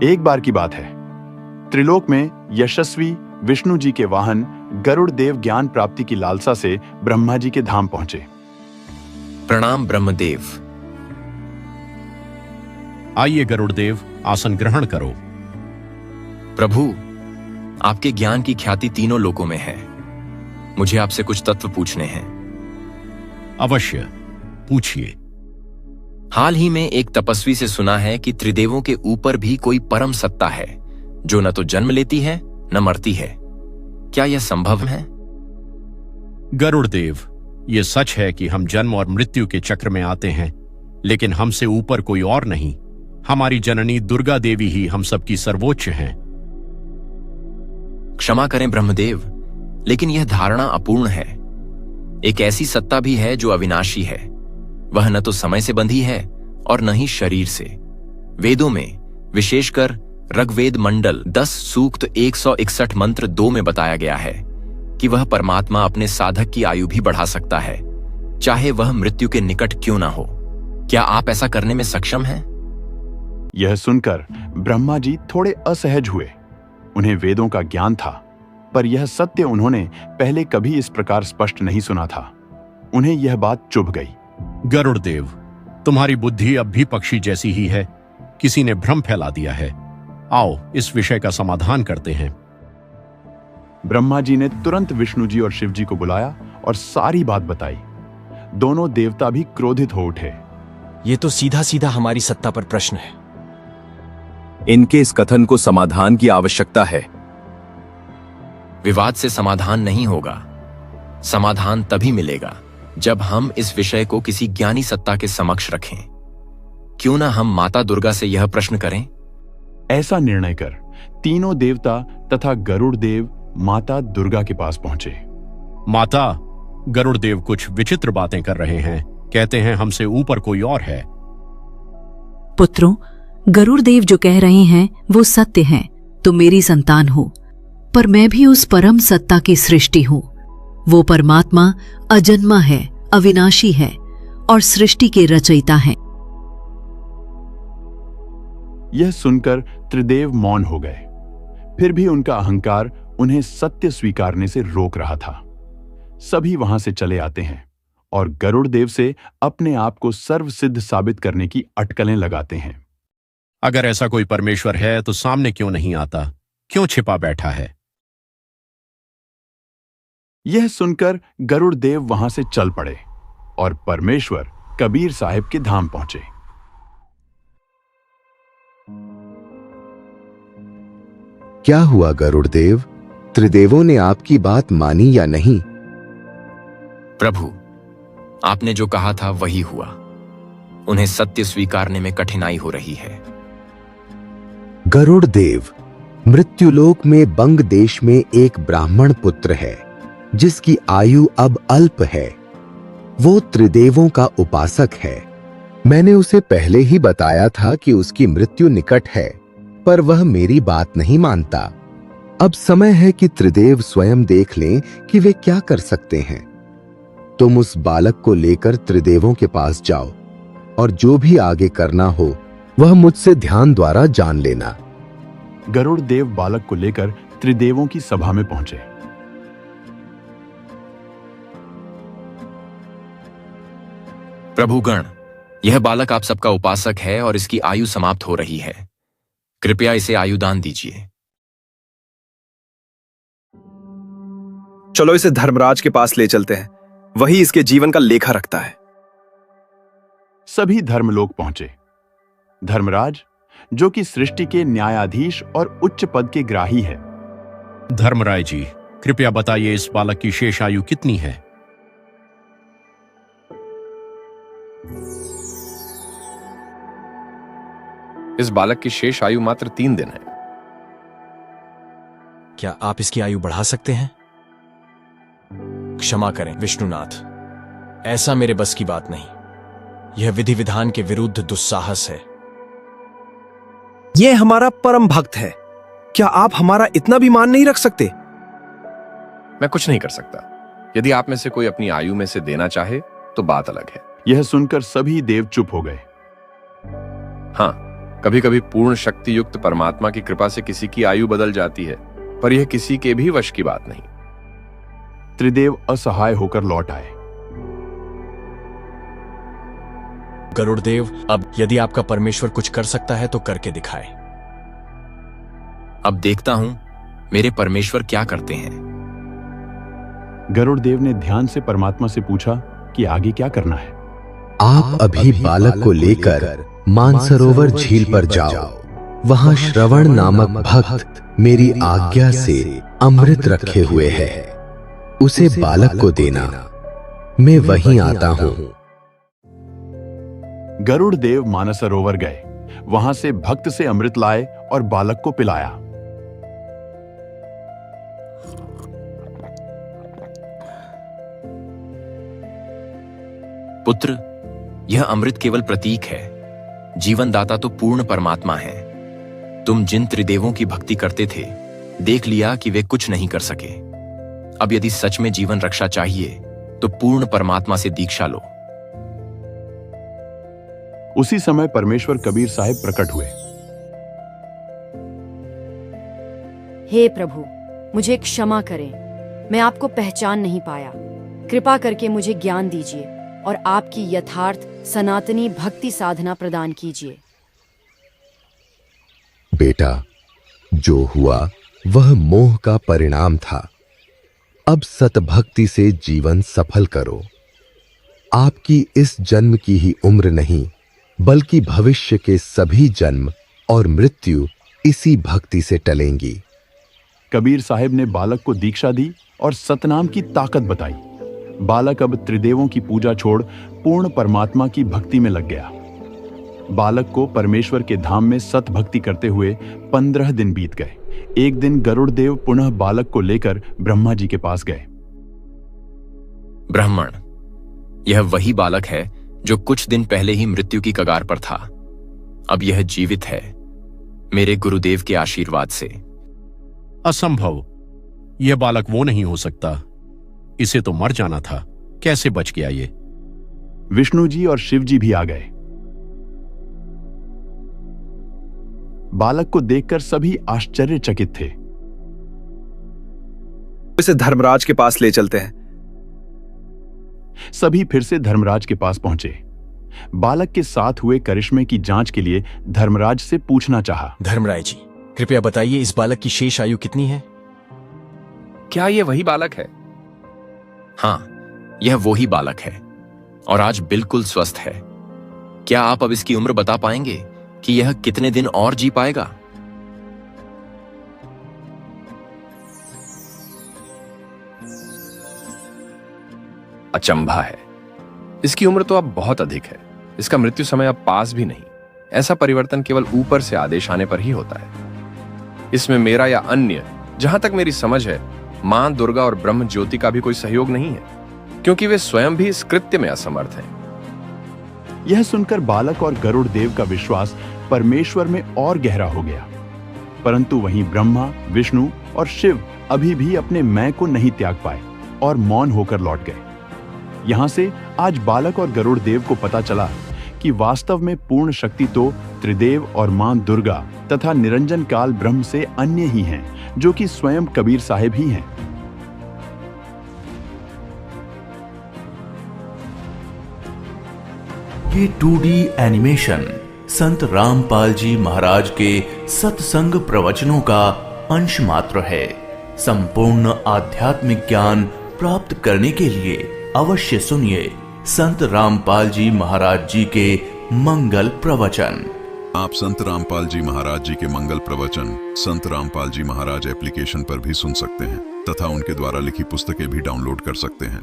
एक बार की बात है, त्रिलोक में यशस्वी विष्णु जी के वाहन गरुड़ देव ज्ञान प्राप्ति की लालसा से ब्रह्मा जी के धाम पहुंचे। प्रणाम ब्रह्मदेव। आइए गरुड़ देव, आसन ग्रहण करो। प्रभु, आपके ज्ञान की ख्याति तीनों लोकों में है। मुझे आपसे कुछ तत्व पूछने हैं। अवश्य, पूछिए। हाल ही में एक तपस्वी से सुना है कि त्रिदेवों के ऊपर भी कोई परम सत्ता है जो न तो जन्म लेती है न मरती है। क्या यह संभव है? गरुड़ देव, ये सच है कि हम जन्म और मृत्यु के चक्र में आते हैं, लेकिन हमसे ऊपर कोई और नहीं। हमारी जननी दुर्गा देवी ही हम सबकी सर्वोच्च हैं। क्षमा करें ब्रह्मदेव, लेकिन यह धारणा अपूर्ण है। एक ऐसी सत्ता भी है जो अविनाशी है। वह न तो समय से बंधी है और न ही शरीर से। वेदों में, विशेषकर ऋग्वेद मंडल 10 सूक्त 161 मंत्र 2 में बताया गया है कि वह परमात्मा अपने साधक की आयु भी बढ़ा सकता है, चाहे वह मृत्यु के निकट क्यों ना हो। क्या आप ऐसा करने में सक्षम हैं? यह सुनकर ब्रह्मा जी थोड़े असहज हुए। उन्हें वेदों का ज्ञान था, पर यह सत्य उन्होंने पहले कभी इस प्रकार स्पष्ट नहीं सुना था। उन्हें यह बात चुभ गई। गरुड़ देव, तुम्हारी बुद्धि अब भी पक्षी जैसी ही है। किसी ने भ्रम फैला दिया है। आओ, इस विषय का समाधान करते हैं। ब्रह्मा जी ने तुरंत विष्णु जी और शिव जी को बुलाया और सारी बात बताई। दोनों देवता भी क्रोधित हो उठे। ये तो सीधा सीधा हमारी सत्ता पर प्रश्न है। इनके इस कथन को समाधान की आवश्यकता है। विवाद से समाधान नहीं होगा। समाधान तभी मिलेगा जब हम इस विषय को किसी ज्ञानी सत्ता के समक्ष रखें। क्यों ना हम माता दुर्गा से यह प्रश्न करें? ऐसा निर्णय कर तीनों देवता तथा गरुड़ देव माता दुर्गा के पास पहुंचे। माता, गरुड़ देव कुछ विचित्र बातें कर रहे हैं। कहते हैं हमसे ऊपर कोई और है। पुत्रों, गरुड़ देव जो कह रहे हैं वो सत्य है। तुम मेरी संतान हो, पर मैं भी उस परम सत्ता की सृष्टि हूं। वो परमात्मा अजन्मा है, अविनाशी है और सृष्टि के रचयिता है। यह सुनकर त्रिदेव मौन हो गए। फिर भी उनका अहंकार उन्हें सत्य स्वीकारने से रोक रहा था। सभी वहां से चले आते हैं और गरुड़ देव से अपने आप को सर्वसिद्ध साबित करने की अटकलें लगाते हैं। अगर ऐसा कोई परमेश्वर है तो सामने क्यों नहीं आता? क्यों छिपा बैठा है? यह सुनकर गरुड़ देव वहां से चल पड़े और परमेश्वर कबीर साहिब के धाम पहुंचे। क्या हुआ गरुड़ देव? त्रिदेवों ने आपकी बात मानी या नहीं? प्रभु, आपने जो कहा था वही हुआ। उन्हें सत्य स्वीकारने में कठिनाई हो रही है। गरुड़ देव, मृत्युलोक में बंग देश में एक ब्राह्मण पुत्र है जिसकी आयु अब अल्प है। वो त्रिदेवों का उपासक है। मैंने उसे पहले ही बताया था कि उसकी मृत्यु निकट है, पर वह मेरी बात नहीं मानता। अब समय है कि त्रिदेव स्वयं देख लें कि वे क्या कर सकते हैं। तुम उस बालक को लेकर त्रिदेवों के पास जाओ और जो भी आगे करना हो वह मुझसे ध्यान द्वारा जान लेना। गरुड़ देव बालक को लेकर त्रिदेवों की सभा में पहुंचे। प्रभुगण, यह बालक आप सबका उपासक है और इसकी आयु समाप्त हो रही है। कृपया इसे आयुदान दीजिए। चलो इसे धर्मराज के पास ले चलते हैं। वही इसके जीवन का लेखा रखता है। सभी धर्मलोक पहुंचे। धर्मराज, जो कि सृष्टि के न्यायाधीश और उच्च पद के ग्राही है। धर्मराज जी, कृपया बताइए इस बालक की शेष आयु कितनी है? इस बालक की शेष आयु मात्र 3 दिन है। क्या आप इसकी आयु बढ़ा सकते हैं? क्षमा करें विष्णुनाथ, ऐसा मेरे बस की बात नहीं। यह विधि विधान के विरुद्ध दुस्साहस है। यह हमारा परम भक्त है। क्या आप हमारा इतना भी मान नहीं रख सकते? मैं कुछ नहीं कर सकता। यदि आप में से कोई अपनी आयु में से देना चाहे तो बात अलग है। यह सुनकर सभी देव चुप हो गए। हाँ, कभी कभी पूर्ण शक्ति युक्त परमात्मा की कृपा से किसी की आयु बदल जाती है, पर यह किसी के भी वश की बात नहीं। त्रिदेव असहाय होकर लौट आए। गरुड़देव, अब यदि आपका परमेश्वर कुछ कर सकता है तो करके दिखाए। अब देखता हूं मेरे परमेश्वर क्या करते हैं। गरुड़देव ने ध्यान से परमात्मा से पूछा कि आगे क्या करना है। आप अभी बालक को लेकर मानसरोवर झील पर जाओ। वहां श्रवण नामक भक्त मेरी आज्ञा से अमृत रखे हुए है, उसे बालक को देना। मैं वहीं आता हूं। गरुड़ देव मानसरोवर गए, वहां से भक्त से अमृत लाए और बालक को पिलाया। पुत्र, यह अमृत केवल प्रतीक है, जीवन दाता तो पूर्ण परमात्मा है। तुम जिन त्रिदेवों की भक्ति करते थे, देख लिया कि वे कुछ नहीं कर सके। अब यदि सच में जीवन रक्षा चाहिए तो पूर्ण परमात्मा से दीक्षा लो। उसी समय परमेश्वर कबीर साहिब प्रकट हुए। हे प्रभु, मुझे क्षमा करें, मैं आपको पहचान नहीं पाया। कृपा करके मुझे ज्ञान दीजिए और आपकी यथार्थ सनातनी भक्ति साधना प्रदान कीजिए। बेटा, जो हुआ वह मोह का परिणाम था। अब सतभक्ति से जीवन सफल करो। आपकी इस जन्म की ही उम्र नहीं, बल्कि भविष्य के सभी जन्म और मृत्यु इसी भक्ति से टलेंगी। कबीर साहिब ने बालक को दीक्षा दी और सतनाम की ताकत बताई। बालक अब त्रिदेवों की पूजा छोड़ पूर्ण परमात्मा की भक्ति में लग गया। बालक को परमेश्वर के धाम में सत भक्ति करते हुए 15 दिन बीत गए। एक दिन गरुड़ देव पुनः बालक को लेकर ब्रह्मा जी के पास गए। ब्राह्मण, यह वही बालक है जो कुछ दिन पहले ही मृत्यु की कगार पर था। अब यह जीवित है, मेरे गुरुदेव के आशीर्वाद से। असंभव, यह बालक वो नहीं हो सकता। इसे तो मर जाना था, कैसे बच गया ये? विष्णु जी और शिव जी भी आ गए। बालक को देखकर सभी आश्चर्यचकित थे। इसे धर्मराज के पास ले चलते हैं। सभी फिर से धर्मराज के पास पहुंचे। बालक के साथ हुए करिश्मे की जांच के लिए धर्मराज से पूछना चाहा। धर्मराज जी, कृपया बताइए, इस बालक की शेष आयु कितनी है? क्या यह वही बालक है? हाँ, यह वही बालक है और आज बिल्कुल स्वस्थ है। क्या आप अब इसकी उम्र बता पाएंगे कि यह कितने दिन और जी पाएगा? अचंभा है, इसकी उम्र तो अब बहुत अधिक है। इसका मृत्यु समय अब पास भी नहीं। ऐसा परिवर्तन केवल ऊपर से आदेश आने पर ही होता है। इसमें मेरा या अन्य, जहां तक मेरी समझ है, मां दुर्गा और ब्रह्म ज्योति का भी कोई सहयोग नहीं है, क्योंकि वे स्वयं भी इस कृत्य में असमर्थ हैं। यह सुनकर बालक और गरुड़ देव का विश्वास परमेश्वर में और गहरा हो गया। परंतु वहीं ब्रह्मा, विष्णु और शिव अभी भी अपने मैं को नहीं त्याग पाए और मौन होकर लौट गए। यहां से आज बालक और गरुड़ देव को पता चला कि वास्तव में पूर्ण शक्ति तो त्रिदेव और मां दुर्गा तथा निरंजन काल ब्रह्म से अन्य ही हैं, जो कि स्वयं कबीर साहिब ही हैं। ये 2D एनिमेशन संत रामपाल जी महाराज के सत्संग प्रवचनों का अंश मात्र है। संपूर्ण आध्यात्मिक ज्ञान प्राप्त करने के लिए अवश्य सुनिए संत रामपाल जी महाराज जी के मंगल प्रवचन। आप संत रामपाल जी महाराज जी के मंगल प्रवचन संत रामपाल जी महाराज एप्लीकेशन पर भी सुन सकते हैं तथा उनके द्वारा लिखी पुस्तकें भी डाउनलोड कर सकते हैं।